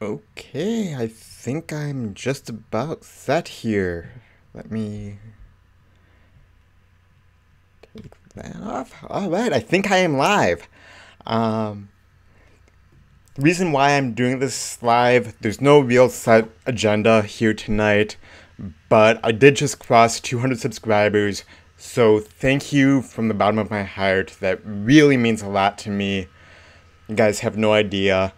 Okay, I think I'm just about set here. Let me take that off. All right, I think I am live. Um, the reason why I'm doing this live, there's no real set agenda here tonight, but I did just cross 200 subscribers, so thank you from the bottom of my heart. That really means a lot to me. You guys have no idea.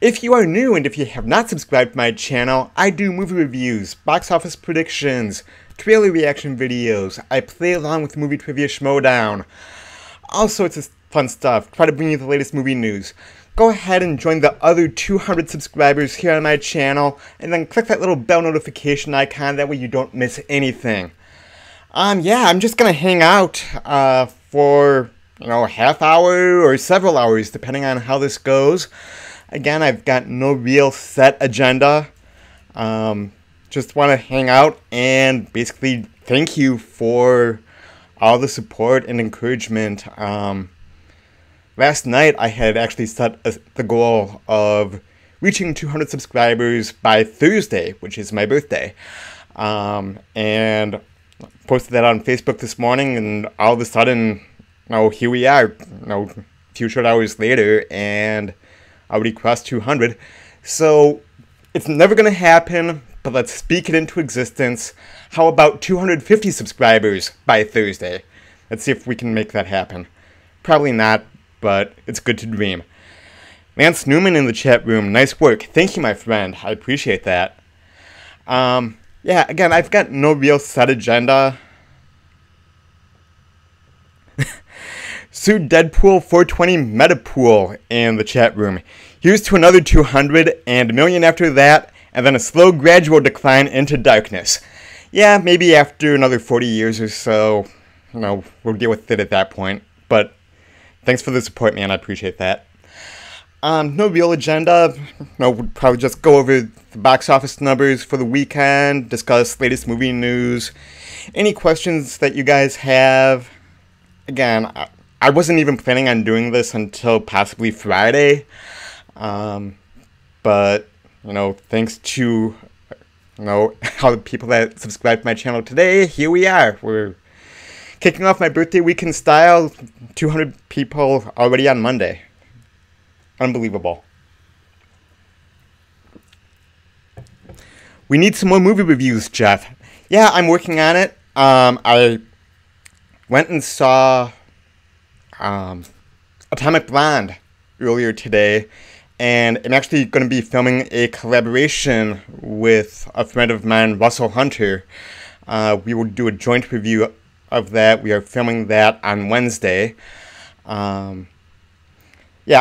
If you are new and if you have not subscribed to my channel, I do movie reviews, box office predictions, trailer reaction videos. I play along with Movie Trivia Schmodown. All sorts of fun stuff. Try to bring you the latest movie news. Go ahead and join the other 200 subscribers here on my channel, and then click that little bell notification icon. That way you don't miss anything. Yeah, I'm just gonna hang out for a half hour or several hours, depending on how this goes. Again, I've got no real set agenda. Just want to hang out and basically thank you for all the support and encouragement. Last night, I had actually set the goal of reaching 200 subscribers by Thursday, which is my birthday. And posted that on Facebook this morning, and all of a sudden, here we are, a few short hours later, and already crossed 200. So it's never going to happen, but let's speak it into existence. How about 250 subscribers by Thursday? Let's see if we can make that happen. Probably not, but it's good to dream. Lance Newman in the chat room, nice work. Thank you, my friend. I appreciate that. Yeah, again, I've got no real set agenda. Sue Deadpool 420 Metapool in the chat room. Here's to another 200 and a million after that, and then a slow gradual decline into darkness. Yeah, maybe after another 40 years or so, we'll deal with it at that point. But thanks for the support, man. I appreciate that. No real agenda. We'll probably just go over the box office numbers for the weekend, discuss latest movie news, any questions that you guys have. Again, I wasn't even planning on doing this until possibly Friday, but, thanks to, all the people that subscribed to my channel today, here we are. We're kicking off my birthday week in style, 200 people already on Monday. Unbelievable. We need some more movie reviews, Jeff. Yeah, I'm working on it. I went and saw Atomic Blonde earlier today, and I'm actually going to be filming a collaboration with a friend of mine, Russell Hunter. We will do a joint review of that. We are filming that on Wednesday. Yeah,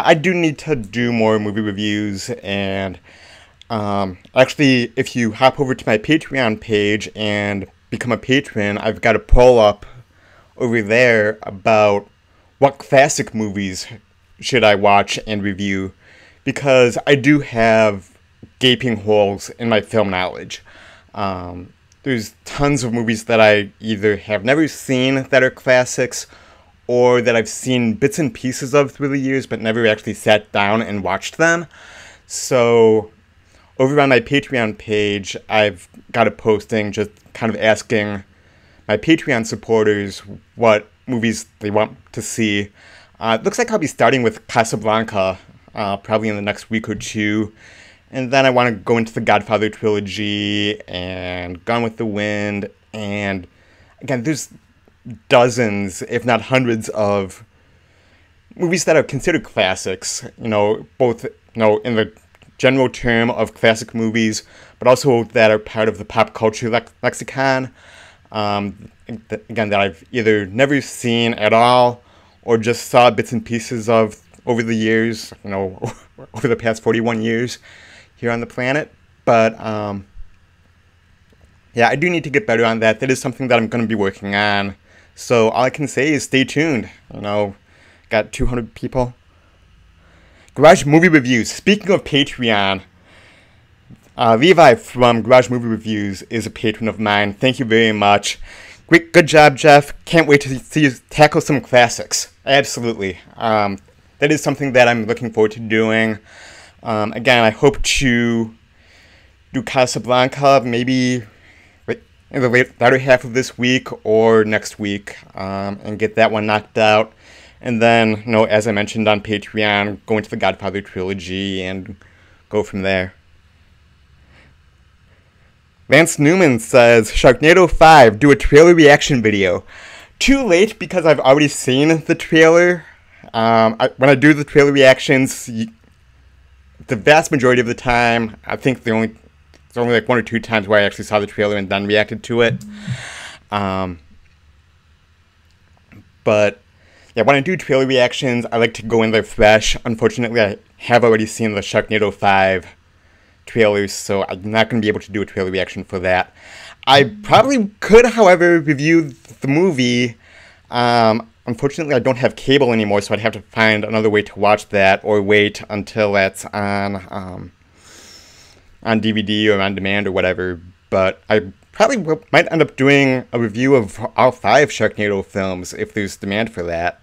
I do need to do more movie reviews, and actually, if you hop over to my Patreon page and become a patron, I've got a poll up over there about what classic movies should I watch and review, because I do have gaping holes in my film knowledge. There's tons of movies that I either have never seen that are classics, or that I've seen bits and pieces of through the years, but never actually sat down and watched them. So over on my Patreon page, I've got a posting just kind of asking my Patreon supporters what movies they want to see. It looks like I'll be starting with Casablanca probably in the next week or two. And then I want to go into the Godfather trilogy and Gone with the Wind. And again, there's dozens, if not hundreds, of movies that are considered classics, both, in the general term of classic movies, but also that are part of the pop culture lexicon. Again, that I've either never seen at all or just saw bits and pieces of over the years, over the past 41 years here on the planet. But, yeah, I do need to get better on that. That is something that I'm going to be working on. So all I can say is stay tuned. Got 200 people. Garage Movie Reviews. Speaking of Patreon, Levi from Garage Movie Reviews is a patron of mine. Thank you very much. Good job, Jeff. Can't wait to see you tackle some classics. Absolutely. That is something that I'm looking forward to doing. Again, I hope to do Casablanca maybe in the latter half of this week or next week, and get that one knocked out. And then, as I mentioned on Patreon, go into the Godfather trilogy and go from there. Lance Newman says, Sharknado 5, do a trailer reaction video. Too late because I've already seen the trailer. When I do the trailer reactions, the vast majority of the time, I think there's only like 1 or 2 times where I actually saw the trailer and then reacted to it. But yeah, when I do trailer reactions, I like to go in there fresh. Unfortunately, I have already seen the Sharknado 5 trailers, so I'm not going to be able to do a trailer reaction for that. I probably could, however, review the movie. Unfortunately, I don't have cable anymore, so I'd have to find another way to watch that, or wait until that's on DVD or on demand or whatever. But I probably might end up doing a review of all 5 Sharknado films if there's demand for that.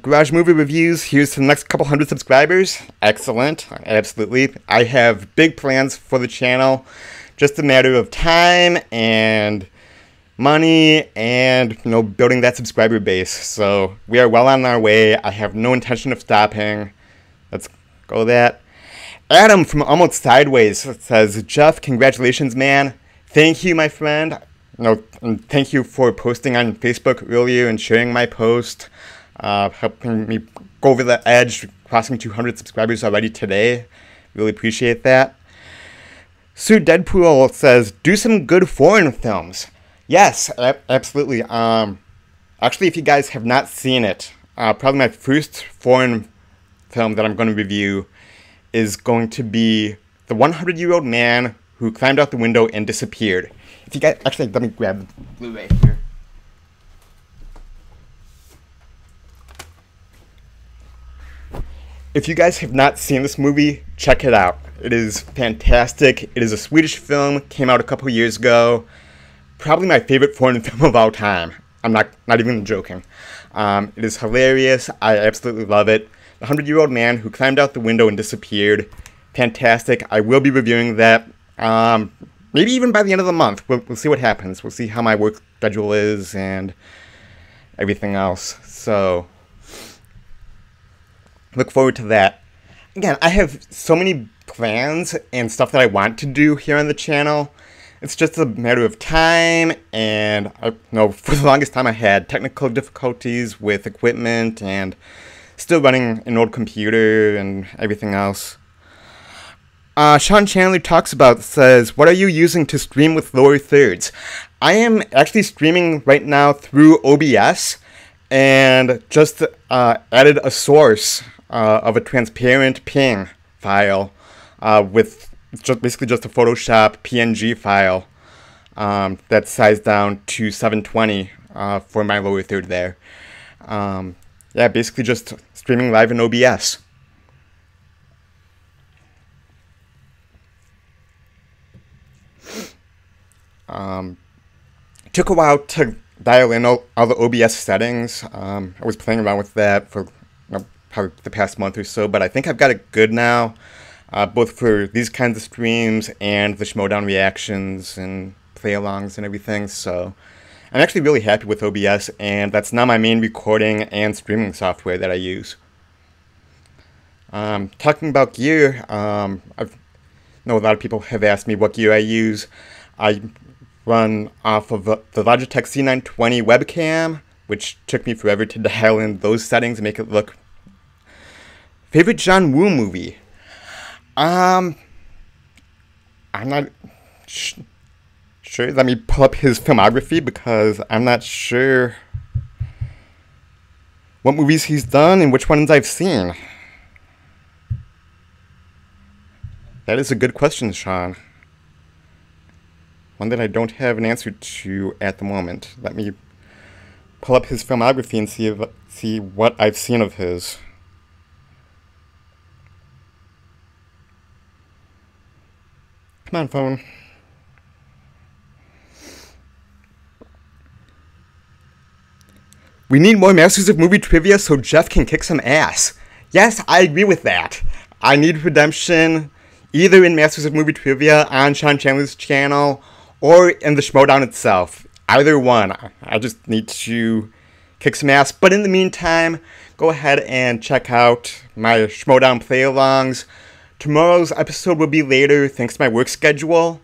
Garage Movie Reviews, here's to the next couple hundred subscribers. Excellent, absolutely. I have big plans for the channel. Just a matter of time and money and, building that subscriber base. So we are well on our way. I have no intention of stopping. Let's go that. Adam from Almost Sideways says, Jeff, congratulations, man. Thank you, my friend. And thank you for posting on Facebook earlier and sharing my post. Helping me go over the edge, crossing 200 subscribers already today. Really appreciate that. Sue Deadpool says, do some good foreign films. Yes, absolutely. Actually, if you guys have not seen it, probably my first foreign film that I'm going to review is going to be The 100-Year-Old Man Who Climbed Out the Window and Disappeared. If you guys, actually, let me grab the Blu-ray here. If you guys have not seen this movie, check it out. It is fantastic. It is a Swedish film, came out a couple years ago. Probably my favorite foreign film of all time. I'm not even joking. It is hilarious. I absolutely love it. The 100-Year-Old Man Who Climbed Out the Window and Disappeared. Fantastic. I will be reviewing that maybe even by the end of the month. We'll see what happens. We'll see how my work schedule is and everything else. So look forward to that. Again, I have so many plans and stuff that I want to do here on the channel. It's just a matter of time, and for the longest time I had technical difficulties with equipment and still running an old computer and everything else. Sean Chandler says, what are you using to stream with lower thirds? I am actually streaming right now through OBS and just added a source of a transparent ping file with basically just a Photoshop PNG file that's sized down to 720 for my lower third there. Yeah, basically just streaming live in OBS. It took a while to dial in all the OBS settings. I was playing around with that for probably the past month or so, but I think I've got it good now, both for these kinds of streams and the Schmodown reactions and play-alongs and everything. So I'm actually really happy with OBS, and that's now my main recording and streaming software that I use. Talking about gear, I know a lot of people have asked me what gear I use. I run off of the Logitech C920 webcam, which took me forever to dial in those settings and make it look. Favorite John Woo movie? I'm not sure. Let me pull up his filmography because I'm not sure what movies he's done and which ones I've seen. That is a good question, Sean. One that I don't have an answer to at the moment. Let me pull up his filmography and see what I've seen of his. Come on, phone. We need more Masters of Movie Trivia so Jeff can kick some ass. Yes, I agree with that. I need redemption either in Masters of Movie Trivia on Sean Chandler's channel or in the Schmodown itself. Either one. I just need to kick some ass. But in the meantime, go ahead and check out my Schmodown play-alongs. Tomorrow's episode will be later thanks to my work schedule.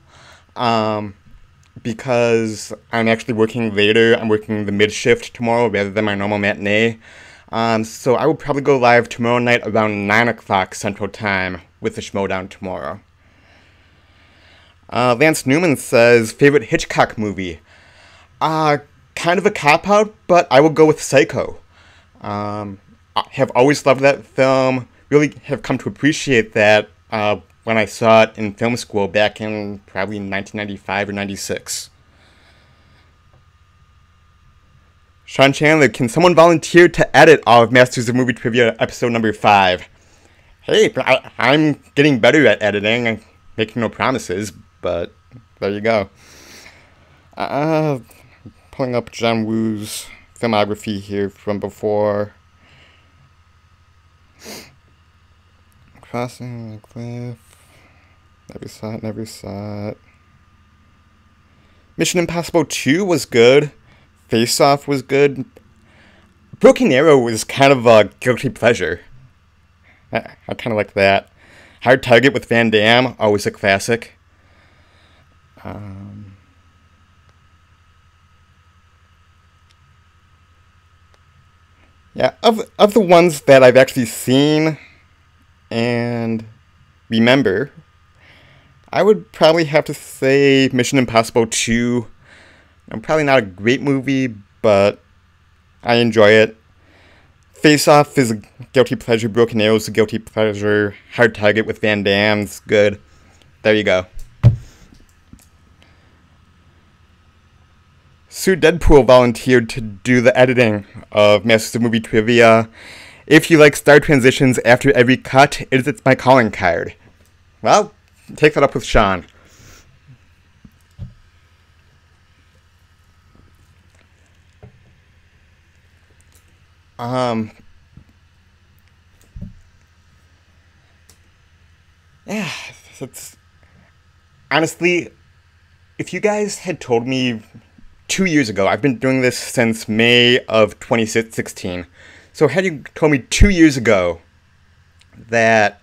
Because I'm actually working later. I'm working the mid-shift tomorrow rather than my normal matinee. So I will probably go live tomorrow night around 9 o'clock Central Time with the Schmodown tomorrow. Lance Newman says, favorite Hitchcock movie? Kind of a cop-out, but I will go with Psycho. I have always loved that film. Really have come to appreciate that when I saw it in film school back in probably 1995 or 96. Sean Chandler, can someone volunteer to edit all of Masters of Movie Trivia episode number 5? Hey, I'm getting better at editing. I'm making no promises, but there you go. Pulling up John Woo's filmography here from before. Crossing the Cliff. Never saw it. Mission Impossible 2 was good. Face Off was good. Broken Arrow was kind of a guilty pleasure. I kind of like that. Hard Target with Van Damme, always a classic. Yeah, of the ones that I've actually seen and remember, I would probably have to say Mission Impossible 2. Probably not a great movie, but I enjoy it. Face Off is a guilty pleasure. Broken Arrow is a guilty pleasure. Hard Target with Van Damme's good. There you go. Sue Deadpool volunteered to do the editing of Masters of Movie Trivia. If you like star transitions after every cut, it's my calling card. Well, take that up with Sean. Yeah, it's honestly, if you guys had told me 2 years ago, I've been doing this since May of 2016. So had you told me 2 years ago that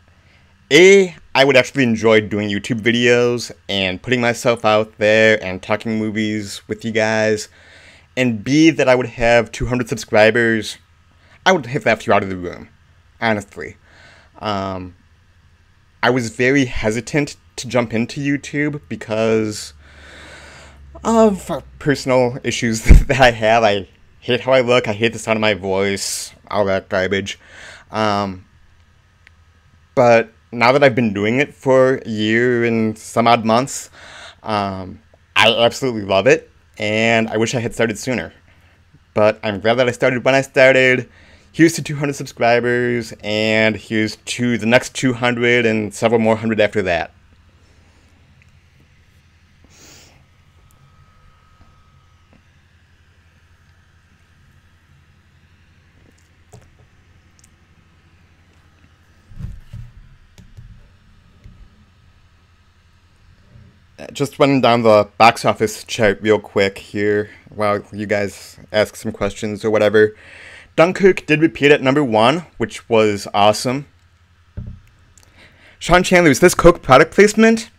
I would actually enjoy doing YouTube videos and putting myself out there and talking movies with you guys, and B, that I would have 200 subscribers, I would have left you out of the room, honestly. I was very hesitant to jump into YouTube because of personal issues that I have. I hate how I look, I hate the sound of my voice, all that garbage. But now that I've been doing it for a year and some odd months, I absolutely love it, and I wish I had started sooner. But I'm glad that I started when I started. Here's to 200 subscribers, and here's to the next 200 and several more hundred after that. Just running down the box office chart real quick here while you guys ask some questions or whatever. Dunkirk did repeat at number 1, which was awesome. Sean Chandler, is this Coke product placement?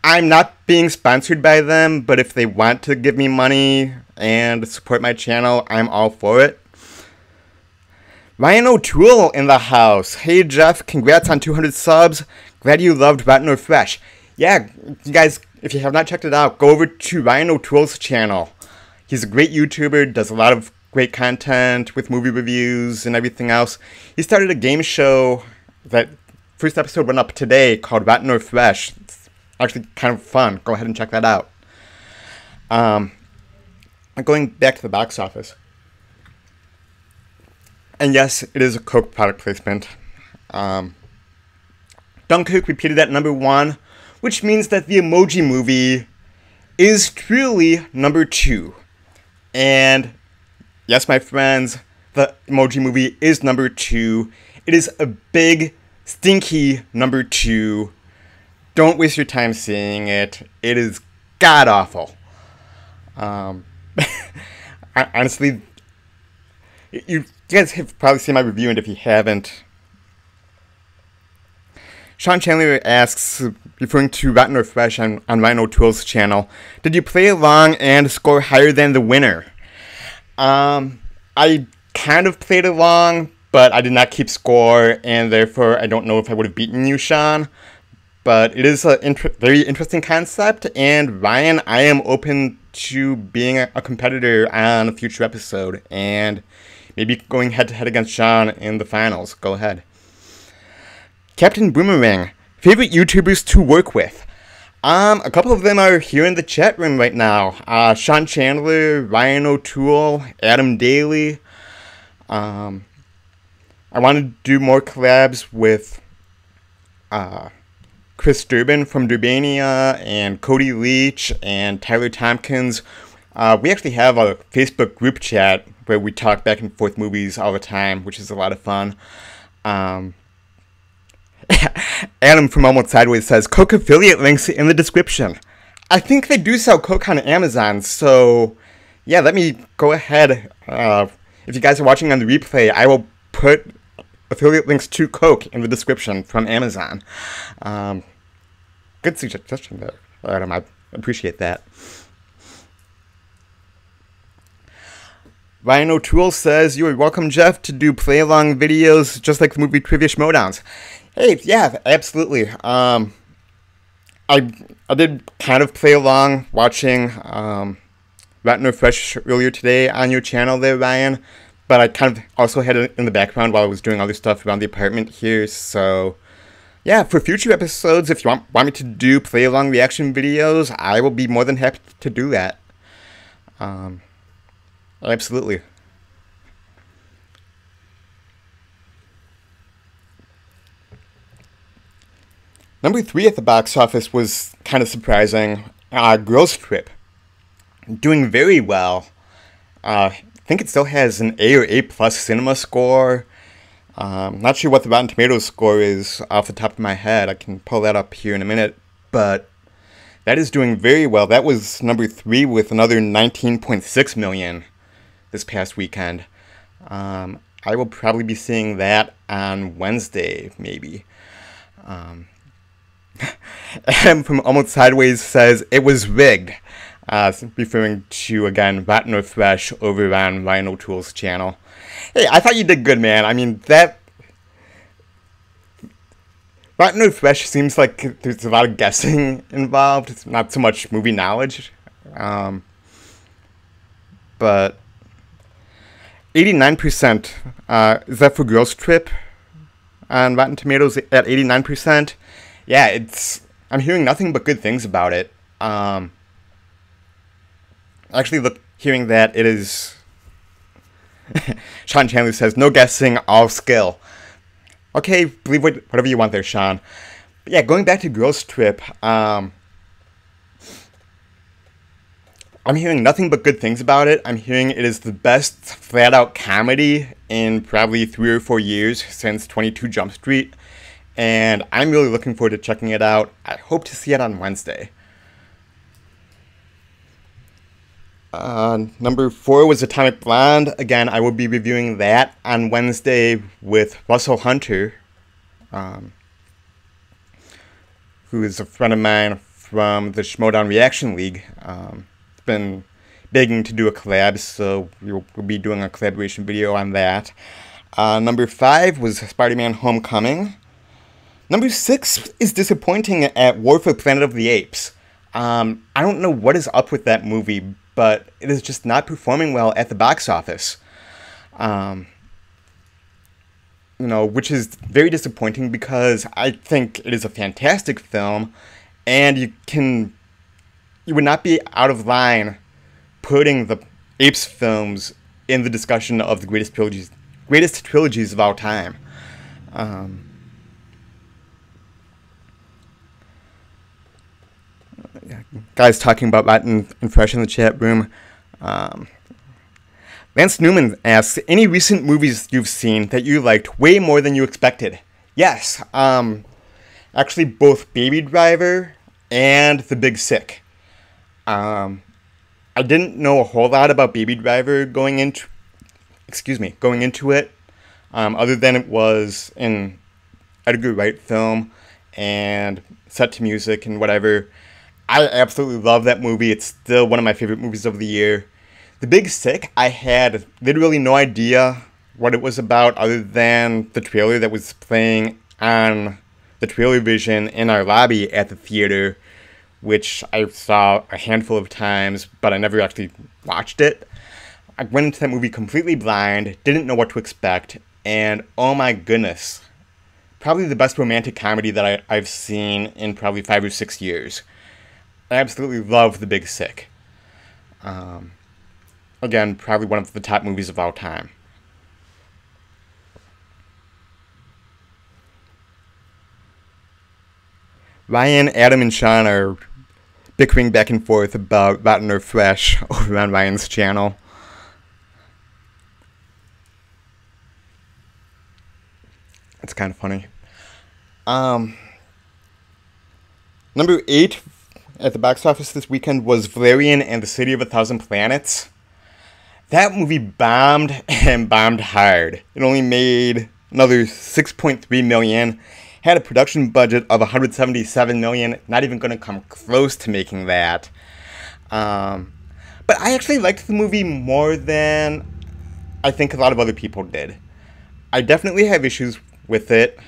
I'm not being sponsored by them, but if they want to give me money and support my channel, I'm all for it. Ryan O'Toole in the house. Hey Jeff, congrats on 200 subs. Glad you loved Rotten or Fresh. Yeah, you guys, if you have not checked it out, go over to Ryan O'Toole's channel. He's a great YouTuber, does a lot of great content with movie reviews and everything else. He started a game show that first episode went up today called Rotten or Fresh. It's actually kind of fun. Go ahead and check that out. Going back to the box office. And yes, it is a Coke product placement. Dunkirk repeated at number 1, which means that the Emoji Movie is truly number 2. And yes, my friends, the Emoji Movie is number 2. It is a big Stinky number 2. Don't waste your time seeing it. It is god awful. Honestly, you guys have probably seen my review, and if you haven't, Sean Chandler asks, referring to Rotten or Fresh on Ryan O'Toole's channel, did you play along and score higher than the winner? I kind of played along, but I did not keep score, and therefore I don't know if I would have beaten you, Sean. But it is a very interesting concept, and Ryan, I am open to being a competitor on a future episode, and maybe going head-to-head against Sean in the finals. Go ahead. Captain Boomerang, favorite YouTubers to work with? A couple of them are here in the chat room right now. Sean Chandler, Ryan O'Toole, Adam Daly. I want to do more collabs with Chris Durbin from Durbania, and Cody Leach, and Tyler Tompkins. We actually have a Facebook group chat where we talk back and forth movies all the time, which is a lot of fun. Adam from Almost Sideways says, Coke affiliate links in the description. I think they do sell Coke on Amazon, so yeah, let me go ahead. If you guys are watching on the replay, I will put affiliate links to Coke in the description from Amazon. Good suggestion there, Adam. I appreciate that. Ryan O'Toole says, you are welcome, Jeff, to do play-along videos just like the movie Trivia Schmoedowns. Hey, yeah, absolutely. I did kind of play along watching Rotten or Fresh earlier today on your channel there, Ryan. But I kind of also had it in the background while I was doing other stuff around the apartment here. So, yeah, for future episodes, if you want me to do play-along reaction videos, I will be more than happy to do that. Absolutely. Number 3 at the box office was kind of surprising. Girls Trip. Doing very well. I think it still has an A or A+ cinema score. Not sure what the Rotten Tomatoes score is off the top of my head. I can pull that up here in a minute. But that is doing very well. That was number 3 with another 19.6 million this past weekend. I will probably be seeing that on Wednesday, maybe. Adam from Almost Sideways says, it was rigged. Referring to, again, Rotten or Fresh over on Ryan O'Toole's channel. Hey, I thought you did good, man. I mean, that Rotten or Fresh seems like there's a lot of guessing involved. It's not so much movie knowledge. But 89%, is that for Girls Trip on Rotten Tomatoes at 89%? Yeah, I'm hearing nothing but good things about it. Actually, hearing that it is... Sean Chandler says, no guessing, all skill. Okay, believe whatever you want there, Sean. But yeah, going back to Girls Trip, I'm hearing nothing but good things about it. I'm hearing it is the best flat-out comedy in probably 3 or 4 years since 22 Jump Street. And I'm really looking forward to checking it out. I hope to see it on Wednesday. Number 4 was Atomic Blonde. Again, I will be reviewing that on Wednesday with Russell Hunter, who is a friend of mine from the Schmoedown Reaction League. Been begging to do a collab, so we'll be doing a collaboration video on that. Number 5 was Spider-Man Homecoming. Number 6 is disappointing at War for Planet of the Apes. I don't know what is up with that movie, but it is just not performing well at the box office. Which is very disappointing because I think it is a fantastic film, and you would not be out of line putting the Apes films in the discussion of the greatest trilogies of all time. Guys talking about Rotten and Fresh in the chat room. Lance Newman asks, any recent movies you've seen that you liked way more than you expected? Yes, actually both Baby Driver and The Big Sick. I didn't know a whole lot about Baby Driver going into it, other than it was an Edgar Wright film and set to music and whatever. I absolutely love that movie. It's still one of my favorite movies of the year. The Big Sick, I had literally no idea what it was about other than the trailer that was playing on the trailer vision in our lobby at the theater, which I saw a handful of times, but I never actually watched it. I went into that movie completely blind, didn't know what to expect, and oh my goodness, probably the best romantic comedy that I've seen in probably 5 or 6 years. I absolutely love The Big Sick. Again, probably one of the top movies of all time. Ryan, Adam, and Sean are bickering back and forth about Rotten or Fresh over on Ryan's channel. It's kind of funny. Number 8 at the box office this weekend was Valerian and the City of a Thousand Planets. That movie bombed and bombed hard. It only made another $6.3 million. Had a production budget of $177 million. Not even going to come close to making that. But I actually liked the movie more than I think a lot of other people did. I definitely have issues with it.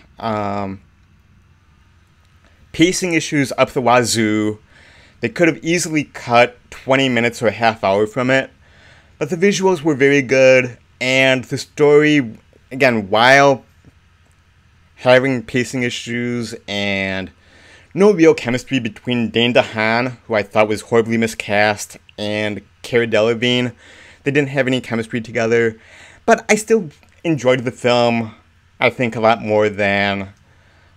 Pacing issues up the wazoo. They could have easily cut 20 minutes or a half hour from it. But the visuals were very good. And the story, again, while having pacing issues and no real chemistry between Dane DeHaan, who I thought was horribly miscast, and Cara Delevingne, they didn't have any chemistry together. But I still enjoyed the film, I think, a lot more than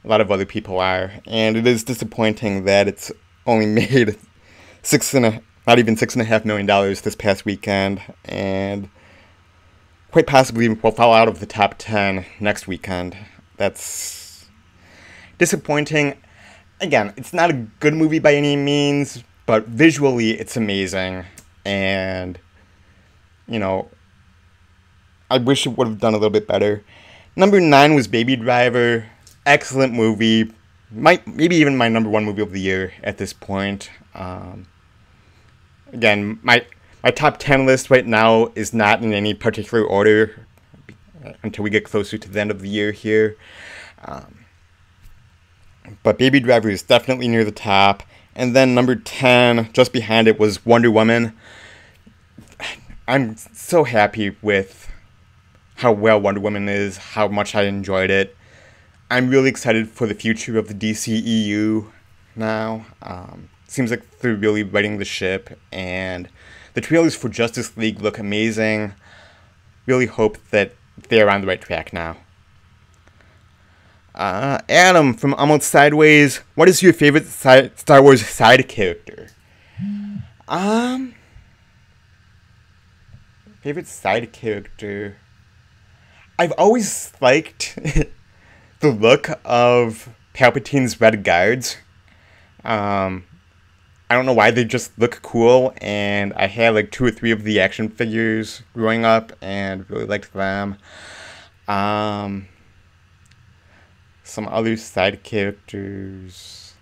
a lot of other people are. And it is disappointing that it's only made not even $6.5 million this past weekend, and quite possibly will fall out of the top 10 next weekend. That's disappointing. Again, it's not a good movie by any means, but visually it's amazing. And, you know, I wish it would have done a little bit better. Number 9 was Baby Driver. Excellent movie. Maybe even my number 1 movie of the year at this point. Again, my top 10 list right now is not in any particular order until we get closer to the end of the year here. But Baby Driver is definitely near the top. And then number 10, just behind it, was Wonder Woman. I'm so happy with how well Wonder Woman is, how much I enjoyed it. I'm really excited for the future of the DCEU now. Seems like they're really righting the ship, and the trailers for Justice League look amazing. Really hope that they're on the right track now. Adam from Almost Sideways, what is your favorite Star Wars side character? Favorite side character? I've always liked the look of Palpatine's Red Guards. I don't know why, they just look cool, and I had like 2 or 3 of the action figures growing up and really liked them. Some other side characters.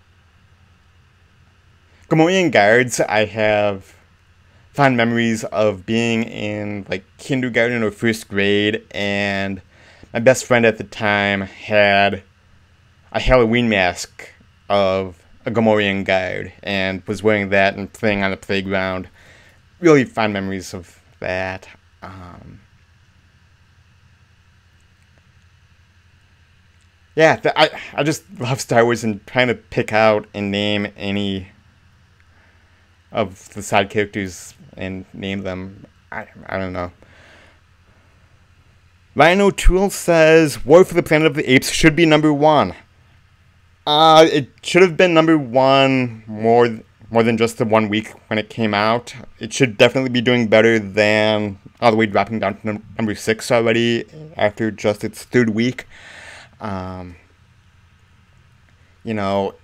Gamorrean Guards, I have fond memories of being in like kindergarten or 1st grade, and my best friend at the time had a Halloween mask of a Gamorrean Guard and was wearing that and playing on the playground. Really fond memories of that. Yeah, I just love Star Wars, and trying to pick out and name any of the side characters and name them, I don't know. Ryan O'Toole says, War for the Planet of the Apes should be number 1. It should have been number 1 more than just the 1 week when it came out. It should definitely be doing better than all the way dropping down to number 6 already after just its 3rd week. You know,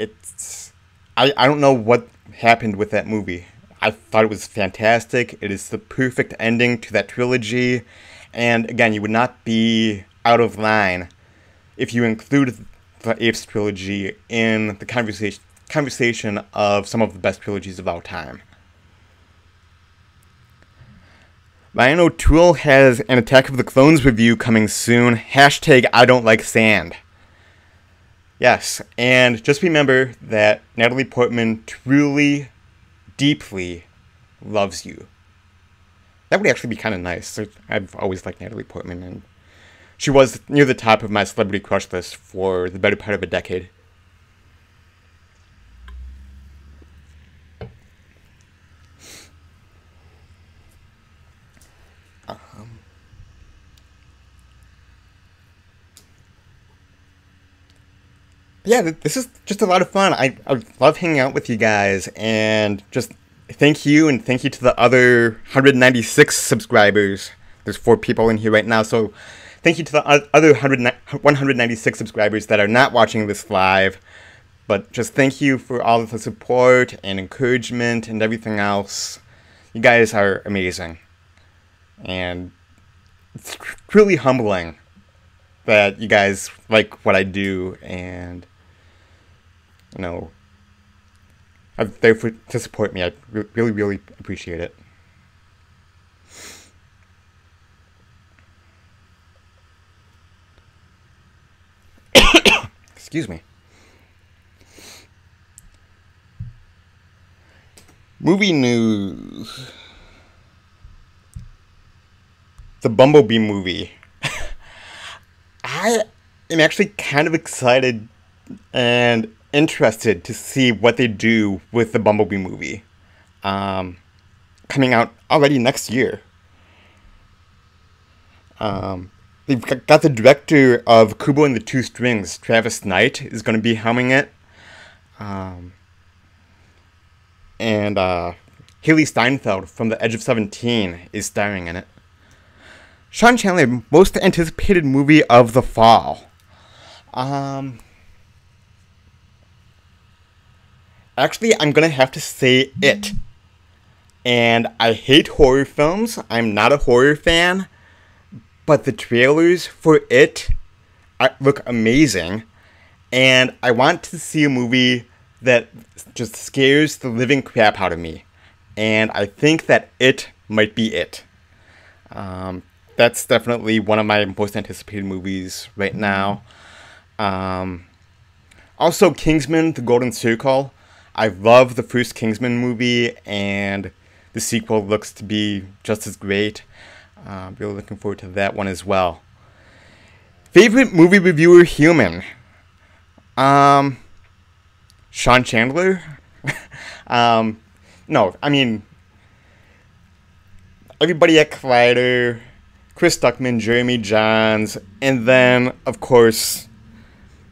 I don't know what happened with that movie. I thought it was fantastic. It is the perfect ending to that trilogy. And again, you would not be out of line if you included the Apes trilogy in the conversation of some of the best trilogies of all time. Ryan O'Toole has an Attack of the Clones review coming soon. Hashtag I don't like sand. Yes, and just remember that Natalie Portman truly, deeply loves you. That would actually be kind of nice. I've always liked Natalie Portman, and she was near the top of my celebrity crush list for the better part of a decade. Yeah, this is just a lot of fun. I love hanging out with you guys, and just thank you, and thank you to the other 196 subscribers. There's 4 people in here right now, so thank you to the other 196 subscribers that are not watching this live. But just thank you for all of the support and encouragement and everything else. You guys are amazing. And it's truly humbling that you guys like what I do, and you know, are there to support me. I really, really appreciate it. Excuse me. Movie news. The Bumblebee movie. I am actually kind of excited and interested to see what they do with the Bumblebee movie. Coming out already next year. They've got the director of Kubo and the Two Strings, Travis Knight, is going to be helming it. And Haley Steinfeld from The Edge of 17 is starring in it. Sean Chandler, most anticipated movie of the fall. Actually, I'm going to have to say It. And I hate horror films. I'm not a horror fan. But the trailers for It look amazing. And I want to see a movie that just scares the living crap out of me. And I think that It might be it. That's definitely one of my most anticipated movies right now. Also, Kingsman: The Golden Circle. I love the first Kingsman movie, and the sequel looks to be just as great. Really looking forward to that one as well. Favorite movie reviewer human? Sean Chandler? No, I mean, everybody at Collider, Chris Duckman, Jeremy Johns, and then, of course,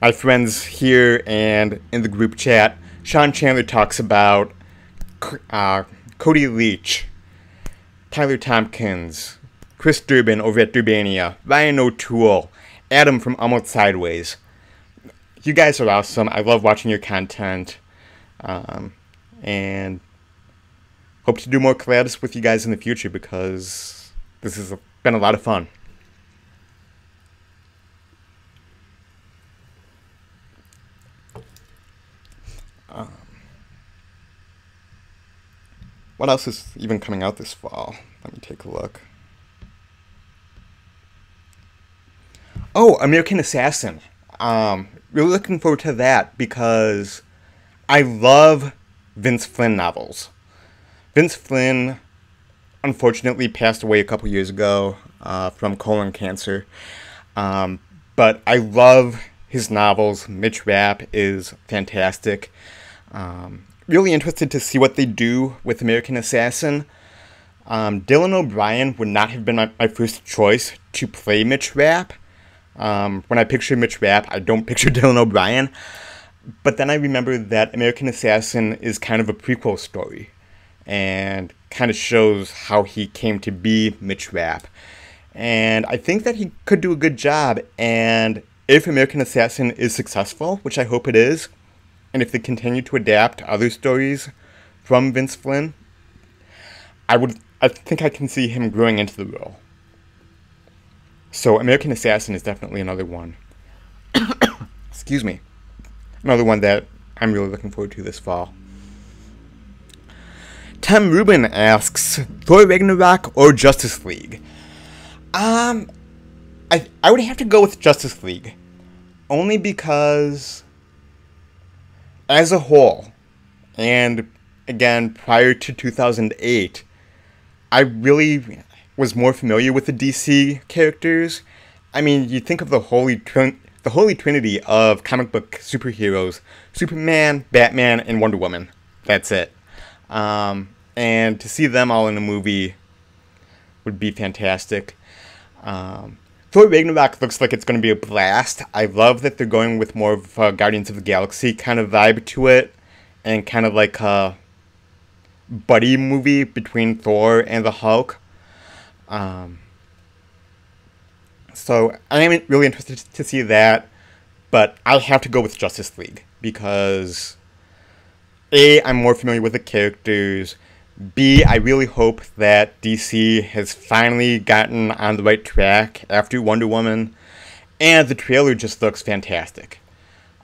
my friends here and in the group chat. Sean Chandler talks about Cody Leach, Tyler Tompkins, Chris Durbin over at Durbania, Ryan O'Toole, Adam from Almost Sideways. You guys are awesome. I love watching your content. And hope to do more collabs with you guys in the future, because this has been a lot of fun. What else is even coming out this fall? Let me take a look. Oh, American Assassin. Really looking forward to that, because I love Vince Flynn novels. Vince Flynn unfortunately passed away a couple years ago from colon cancer. But I love his novels. Mitch Rapp is fantastic. Really interested to see what they do with American Assassin. Dylan O'Brien would not have been my first choice to play Mitch Rapp. When I picture Mitch Rapp, I don't picture Dylan O'Brien. But then I remember that American Assassin is kind of a prequel story, and kind of shows how he came to be Mitch Rapp. And I think that he could do a good job, and if American Assassin is successful, which I hope it is, and if they continue to adapt other stories from Vince Flynn, I think I can see him growing into the role. So American Assassin is definitely another one. Excuse me. Another one that I'm really looking forward to this fall. Tim Rubin asks, Thor Ragnarok or Justice League? I would have to go with Justice League. Only because, as a whole, and again, prior to 2008, I really was more familiar with the DC characters. I mean, you think of the holy trinity of comic book superheroes: Superman, Batman, and Wonder Woman. That's it. And to see them all in a movie would be fantastic. Thor Ragnarok looks like it's going to be a blast. I love that they're going with more of a Guardians of the Galaxy kind of vibe to it, and kind of like a buddy movie between Thor and the Hulk. So I am really interested to see that, but I'll have to go with Justice League because A, I'm more familiar with the characters. B, I really hope that DC has finally gotten on the right track after Wonder Woman, and the trailer just looks fantastic.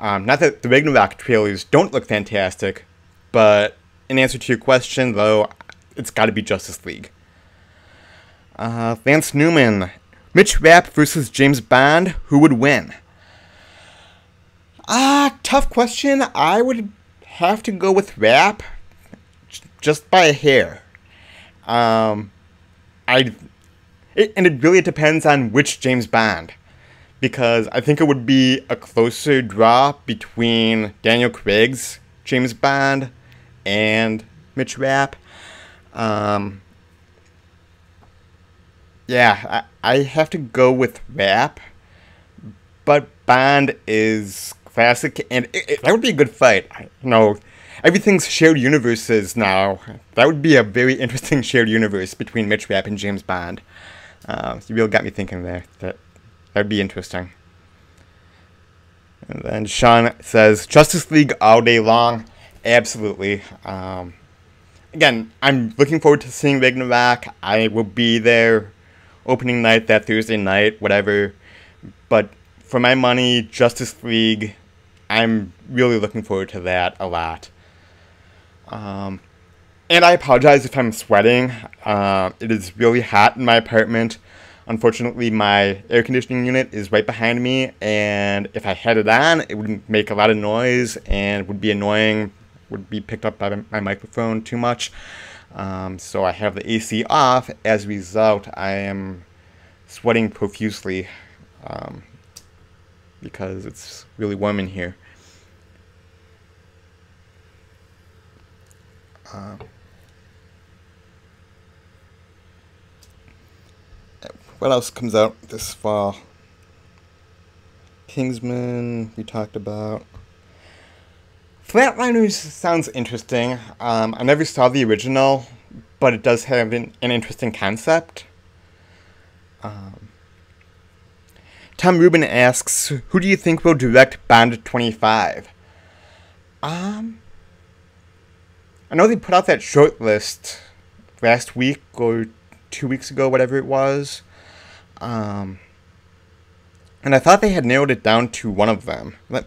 Not that the Ragnarok trailers don't look fantastic, but in answer to your question, though, it's got to be Justice League. Lance Newman, Mitch Rapp versus James Bond, who would win? Tough question. I would have to go with Rapp. Just by a hair. And it really depends on which James Bond. Because I think it would be a closer draw between Daniel Craig's James Bond and Mitch Rapp. Yeah, I have to go with Rapp. But Bond is classic, and that would be a good fight. Everything's shared universes now. That would be a very interesting shared universe between Mitch Rapp and James Bond. You really got me thinking there. That would be interesting. And then Sean says, Justice League all day long. Absolutely. Again, I'm looking forward to seeing Ragnarok. I will be there opening night, that Thursday night, whatever. But for my money, Justice League, I'm really looking forward to that a lot. And I apologize if I'm sweating. It is really hot in my apartment. Unfortunately, my air conditioning unit is right behind me, and if I had it on, it would make a lot of noise and would be annoying, would be picked up by my microphone too much. So I have the AC off. As a result, I am sweating profusely because it's really warm in here. What else comes out this fall? Kingsman, we talked about. Flatliners sounds interesting. I never saw the original, but it does have an interesting concept. Tom Rubin asks, who do you think will direct Bond 25? I know they put out that short list last week or 2 weeks ago, whatever it was. And I thought they had narrowed it down to one of them. Let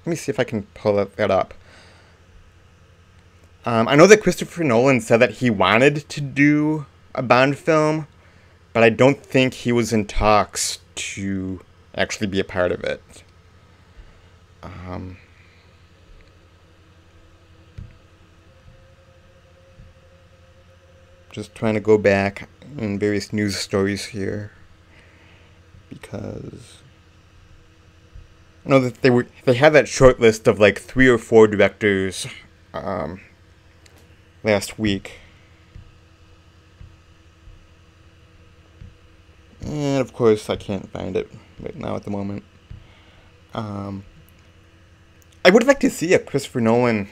me see if I can pull that up. I know that Christopher Nolan said that he wanted to do a Bond film, but I don't think he was in talks to actually be a part of it. Just trying to go back in various news stories here, because I know that they had that short list of like 3 or 4 directors last week. And of course I can't find it right now at the moment. I would like to see a Christopher Nolan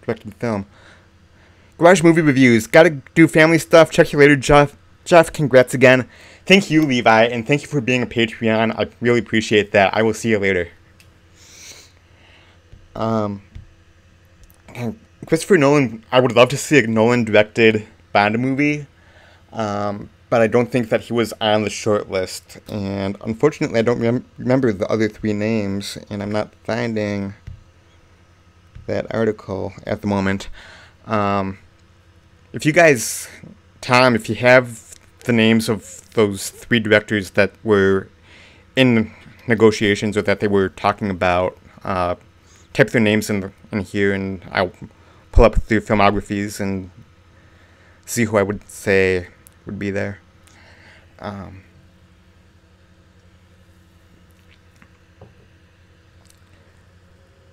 directed film. Garage Movie Reviews. Gotta do family stuff. Check you later, Jeff. Jeff, congrats again. Thank you, Levi, and thank you for being a Patreon. I really appreciate that. I will see you later. Um, and Christopher Nolan, I would love to see a Nolan-directed Bond movie, but I don't think that he was on the short list. And unfortunately, I don't remember the other three names, and I'm not finding that article at the moment. If you guys, Tom, if you have the names of those three directors that were in negotiations or that they were talking about, type their names in here, and I'll pull up their filmographies and see who I would say would be there.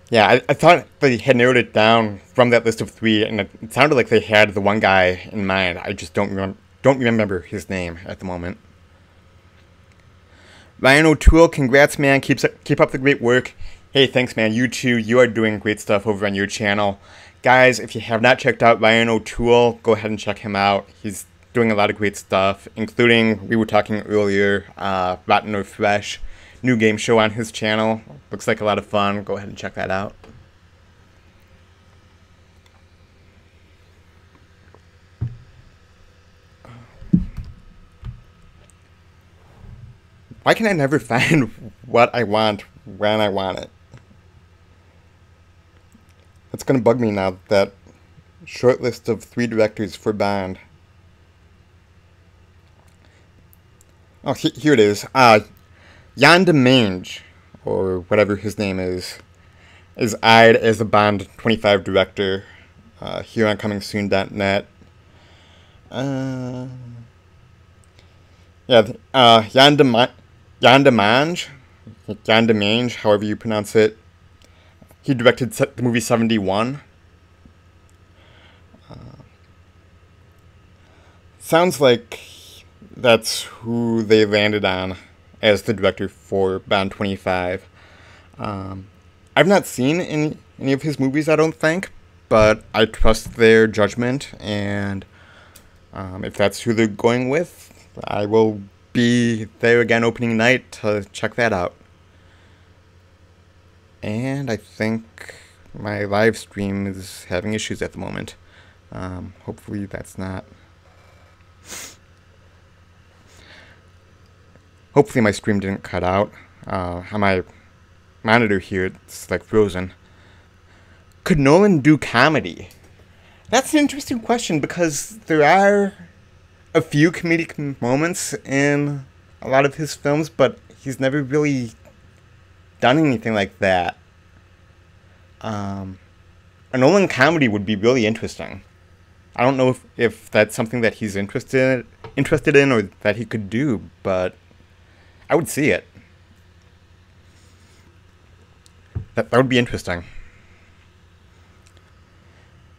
Yeah, I thought they had narrowed it down from that list of three, and it sounded like they had the one guy in mind. I just don't remember his name at the moment. Ryan O'Toole, congrats, man. Keep up the great work. Hey, thanks, man. You too. You are doing great stuff over on your channel. Guys, if you have not checked out Ryan O'Toole, go ahead and check him out. He's doing a lot of great stuff, including, we were talking earlier, Rotten or Fresh. New game show on his channel. Looks like a lot of fun. Go ahead and check that out. Why can I never find what I want when I want it? It's gonna bug me now, that short list of 3 directors for Bond. Oh, here it is. Jan de Mange, or whatever his name is eyed as the Bond 25 director here on ComingSoon.net. Jan de Mange, however you pronounce it. He directed the movie 71. Sounds like that's who they landed on as the director for Bond 25. I've not seen any of his movies, I don't think, but I trust their judgment, and if that's who they're going with, I will be there again opening night to check that out. And I think my live stream is having issues at the moment. Hopefully that's not... Hopefully my stream didn't cut out. On my monitor here, it's like frozen. Could Nolan do comedy? That's an interesting question, because there are a few comedic moments in a lot of his films, but he's never really done anything like that. A Nolan comedy would be really interesting. I don't know if that's something that he's interested in or that he could do, but I would see it. That would be interesting.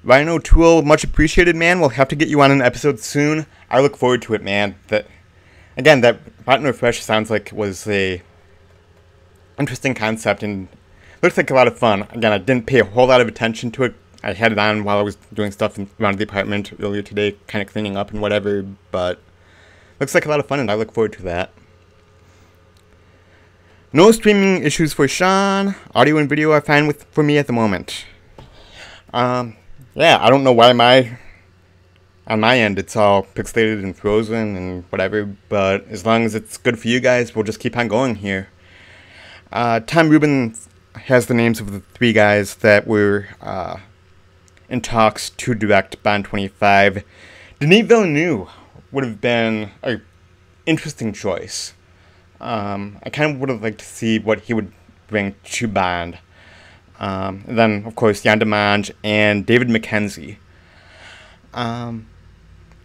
Ryan O'Toole, much appreciated, man. We'll have to get you on an episode soon. I look forward to it, man. That Rotten or Fresh sounds like it was a interesting concept and looks like a lot of fun. Again, I didn't pay a whole lot of attention to it. I had it on while I was doing stuff around the apartment earlier today, kind of cleaning up and whatever, but looks like a lot of fun, and I look forward to that. No streaming issues for Sean. Audio and video are fine for me at the moment. Yeah, I don't know why on my end it's all pixelated and frozen and whatever, but as long as it's good for you guys, we'll just keep on going here. Tom Rubin has the names of the 3 guys that were in talks to direct Bond 25. Denis Villeneuve would have been an interesting choice. I kind of would have liked to see what he would bring to Bond. And then, of course, Jan de Mange and David Mackenzie. Of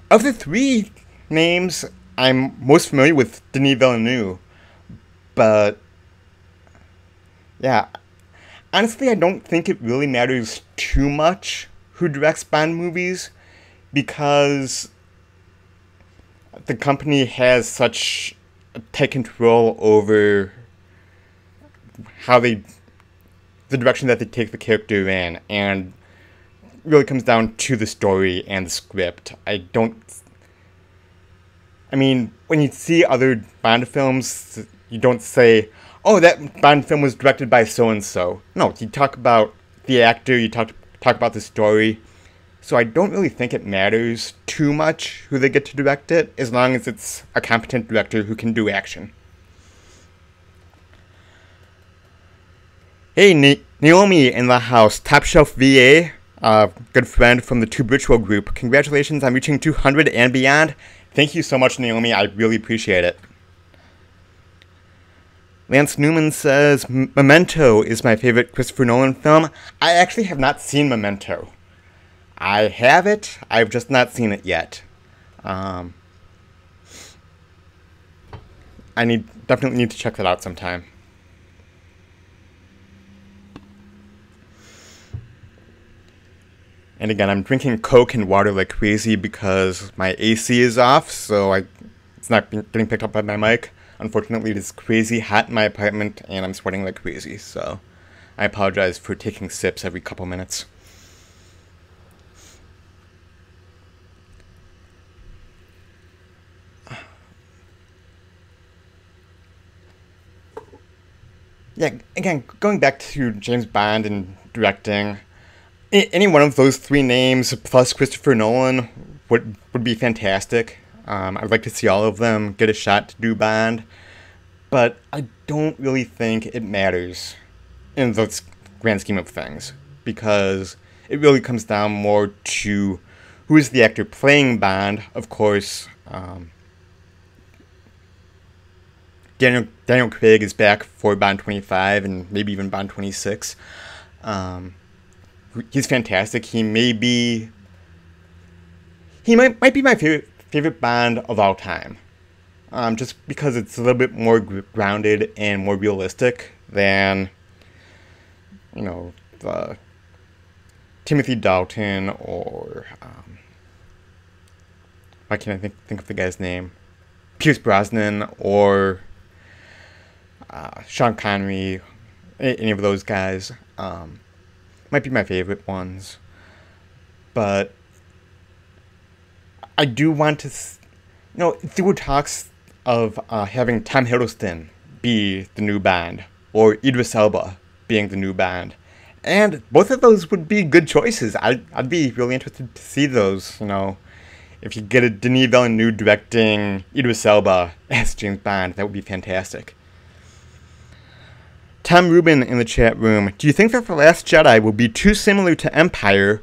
the 3 names, I'm most familiar with Denis Villeneuve. But, yeah, honestly, I don't think it really matters too much who directs Bond movies, because the company has such tight control over how the direction that they take the character in, and really comes down to the story and the script. I mean, when you see other Bond films, you don't say, oh, that Bond film was directed by so-and-so. No, you talk about the actor, you talk about the story. So I don't really think it matters too much who they get to direct it, as long as it's a competent director who can do action. Hey, Naomi in the house, Top Shelf VA, good friend from the Tube Ritual group. Congratulations on reaching 200 and beyond. Thank you so much, Naomi. I really appreciate it. Lance Newman says, Memento is my favorite Christopher Nolan film. I actually have not seen Memento. I have it, I've just not seen it yet. I definitely need to check that out sometime. And again, I'm drinking Coke and water like crazy because my AC is off, so it's not getting picked up by my mic. Unfortunately, it is crazy hot in my apartment, and I'm sweating like crazy, so I apologize for taking sips every couple minutes. Yeah, again, going back to James Bond and directing, any one of those three names plus Christopher Nolan would be fantastic. I'd like to see all of them get a shot to do Bond, but I don't really think it matters in the grand scheme of things, because it really comes down more to who is the actor playing Bond. Of course, Daniel Craig is back for Bond 25 and maybe even Bond 26. He's fantastic. He might be my favorite Bond of all time. Just because it's a little bit more grounded and more realistic than, the Timothy Dalton or why can't I think of the guy's name? Pierce Brosnan or Sean Connery, any of those guys. Might be my favorite ones. But I do want to, there were talks of having Tom Hiddleston be the new Bond, or Idris Elba being the new Bond. And both of those would be good choices. I'd be really interested to see those, If you get a Denis Villeneuve directing Idris Elba as James Bond, that would be fantastic. Tom Rubin in the chat room, do you think that The Last Jedi will be too similar to Empire,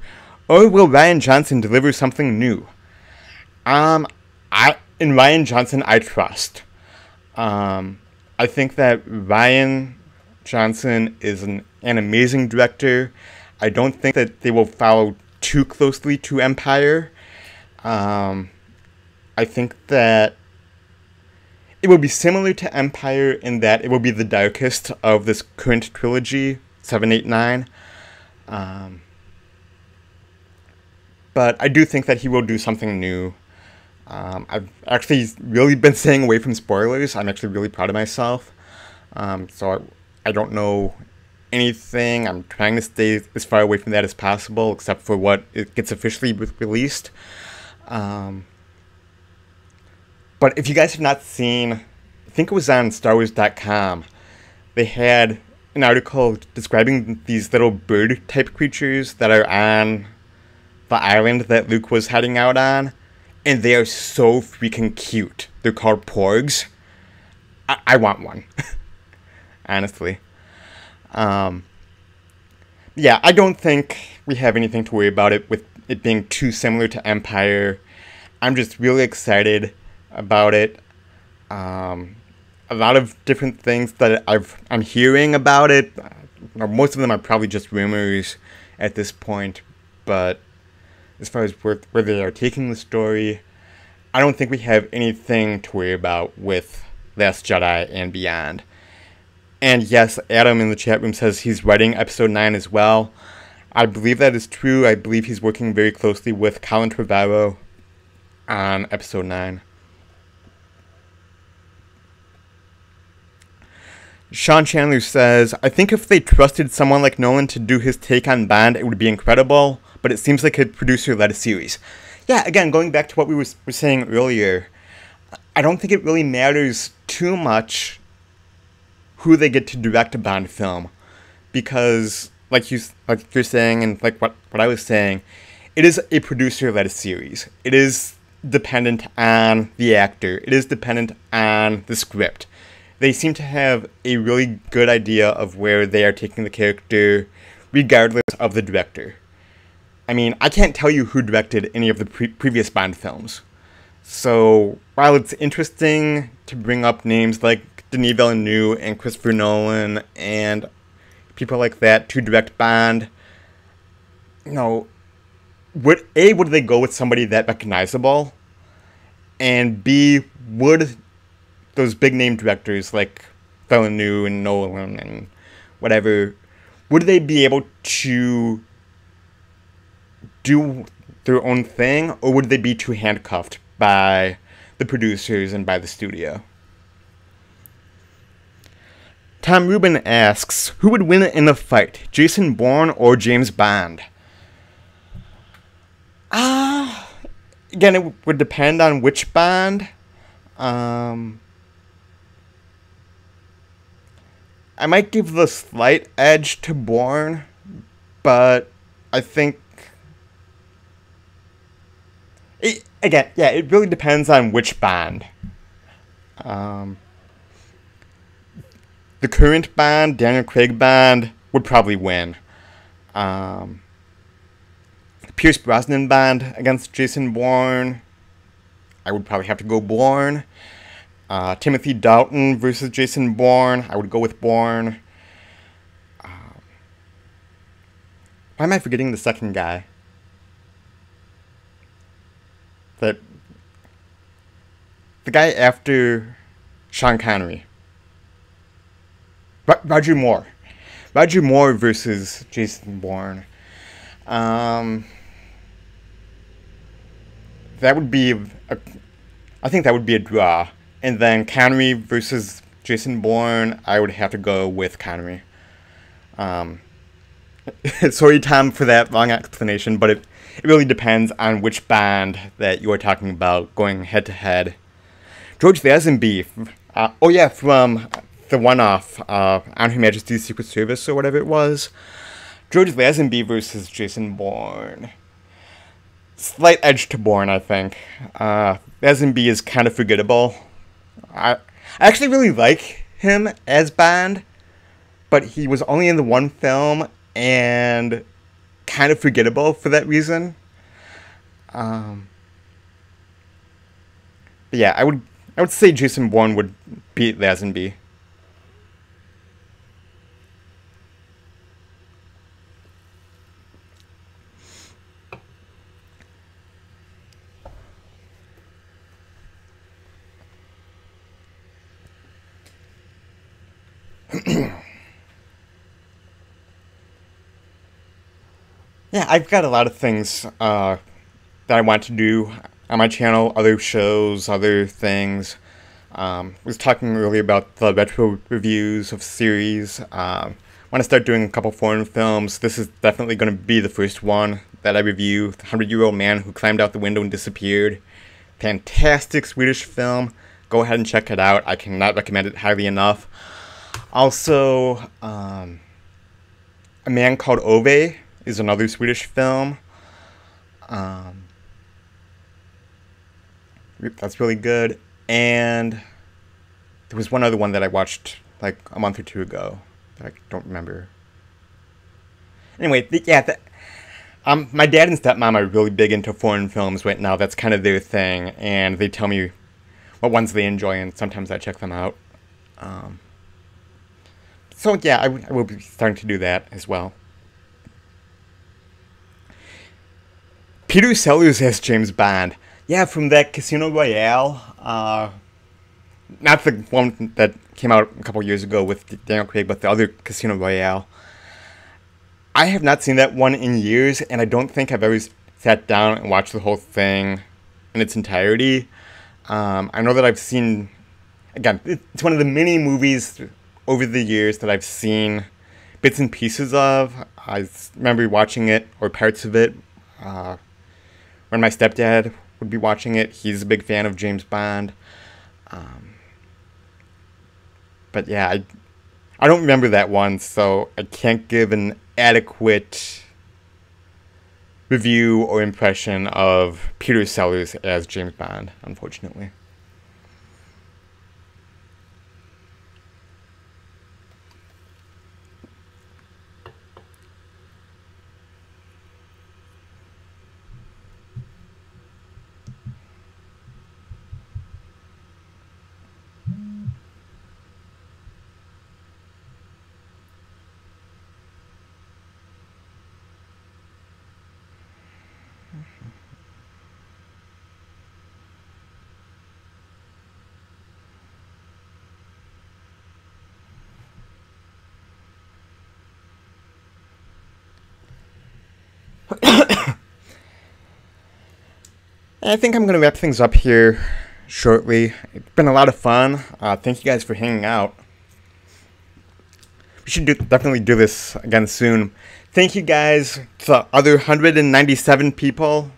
or will Rian Johnson deliver something new? In Rian Johnson, I trust. I think that Rian Johnson is an amazing director. I don't think that they will follow too closely to Empire. I think that it will be similar to Empire in that it will be the darkest of this current trilogy, 7, 8, 9. But I do think that he will do something new. I've actually really been staying away from spoilers. I'm actually really proud of myself. So I don't know anything. I'm trying to stay as far away from that as possible, except for what it gets officially released. But if you guys have not seen, I think it was on StarWars.com, they had an article describing these little bird-type creatures that are on the island that Luke was heading out on, and they are so freaking cute. They're called porgs. I want one, honestly. Yeah, I don't think we have anything to worry about it with it being too similar to Empire. I'm just really excited about it. A lot of different things that I'm hearing about it. Most of them are probably just rumors at this point, but as far as where they are taking the story, I don't think we have anything to worry about with Last Jedi and beyond. And yes, Adam in the chat room says he's writing episode 9 as well. I believe that is true. I believe he's working very closely with Colin Trevorrow on episode 9. Sean Chandler says, I think if they trusted someone like Nolan to do his take on Bond, it would be incredible, but it seems like a producer led a series. Yeah, again, going back to what we were saying earlier, I don't think it really matters too much who they get to direct a Bond film, because like you're saying, and like what I was saying, it is a producer-led series. It is dependent on the actor. It is dependent on the script. They seem to have a really good idea of where they are taking the character, regardless of the director. I mean, I can't tell you who directed any of the previous Bond films. So, while it's interesting to bring up names like Denis Villeneuve and Christopher Nolan and people like that to direct Bond, you know, would they go with somebody that recognizable? And B, would those big name directors like Villeneuve and Nolan and whatever, would they be able to do their own thing, or would they be too handcuffed by the producers and by the studio? Tom Rubin asks, who would win in a fight, Jason Bourne or James Bond? Again, it would depend on which Bond. I might give the slight edge to Bourne, but I think it really depends on which Bond. The current Bond, Daniel Craig Bond, would probably win. Pierce Brosnan Bond against Jason Bourne, I would probably have to go Bourne. Timothy Dalton versus Jason Bourne, I would go with Bourne. Why am I forgetting the second guy? The guy after Sean Connery. Roger Moore. Roger Moore versus Jason Bourne. That would be I think that would be a draw. And then Connery versus Jason Bourne, I would have to go with Connery. Sorry, Tom, for that long explanation, but it really depends on which Bond that you are talking about going head to head. George Lazenby, from the one-off on Her Majesty's Secret Service or whatever it was. George Lazenby versus Jason Bourne. Slight edge to Bourne, I think. Lazenby is kind of forgettable. I actually really like him as Bond, but he was only in the one film and kind of forgettable for that reason. But yeah, I would say Jason Bourne would beat Lazenby. Yeah, I've got a lot of things that I want to do on my channel, other shows, other things. I was talking earlier about the retro reviews of series. Want to start doing a couple foreign films. This is definitely going to be the first one that I review. The 100-Year-Old Man Who Climbed Out the Window and Disappeared. Fantastic Swedish film. Go ahead and check it out. I cannot recommend it highly enough. Also, A Man Called Ove is another Swedish film. That's really good. And there was one other one that I watched like a month or two ago that I don't remember. Anyway, my dad and stepmom are really big into foreign films right now. That's kind of their thing, and they tell me what ones they enjoy, and sometimes I check them out. So yeah, I will be starting to do that as well. Peter Sellers as James Bond. Yeah, from that Casino Royale. Not the one that came out a couple years ago with Daniel Craig, but the other Casino Royale. I have not seen that one in years, and I don't think I've ever sat down and watched the whole thing in its entirety. I know that I've seen, again, it's one of the many movies over the years that I've seen bits and pieces of. I remember watching it, or parts of it, when my stepdad would be watching it. He's a big fan of James Bond. But yeah, I don't remember that one, so I can't give an adequate review or impression of Peter Sellers as James Bond, unfortunately. I think I'm going to wrap things up here shortly. It's been a lot of fun. Thank you guys for hanging out. We should definitely do this again soon. Thank you guys to the other 197 people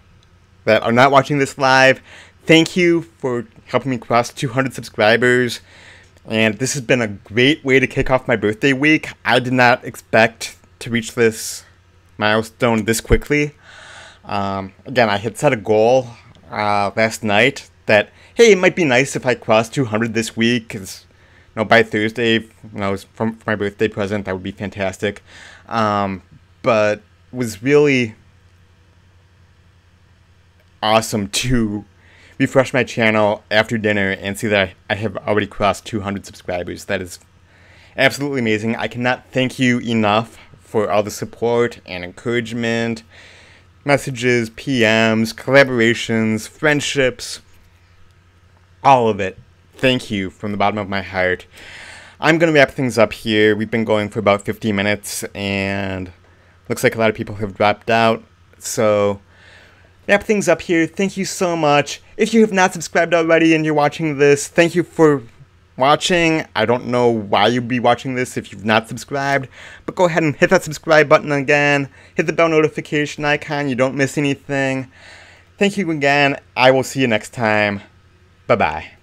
that are not watching this live. Thank you for helping me cross 200 subscribers. And this has been a great way to kick off my birthday week. I did not expect to reach this milestone this quickly. Again, I had set a goal last night that, hey, it might be nice if I cross 200 this week, because by Thursday, for my birthday present, that would be fantastic. But it was really awesome to refresh my channel after dinner and see that I have already crossed 200 subscribers. That is absolutely amazing. I cannot thank you enough for all the support and encouragement, messages, PMs, collaborations, friendships, all of it. Thank you from the bottom of my heart. I'm going to wrap things up here. We've been going for about 50 minutes, and looks like a lot of people have dropped out. So, wrap things up here. Thank you so much. If you have not subscribed already and you're watching this, thank you for watching. I don't know why you'd be watching this if you've not subscribed, but go ahead and hit that subscribe button again. Hit the bell notification icon. You don't miss anything. Thank you again. I will see you next time. Bye-bye.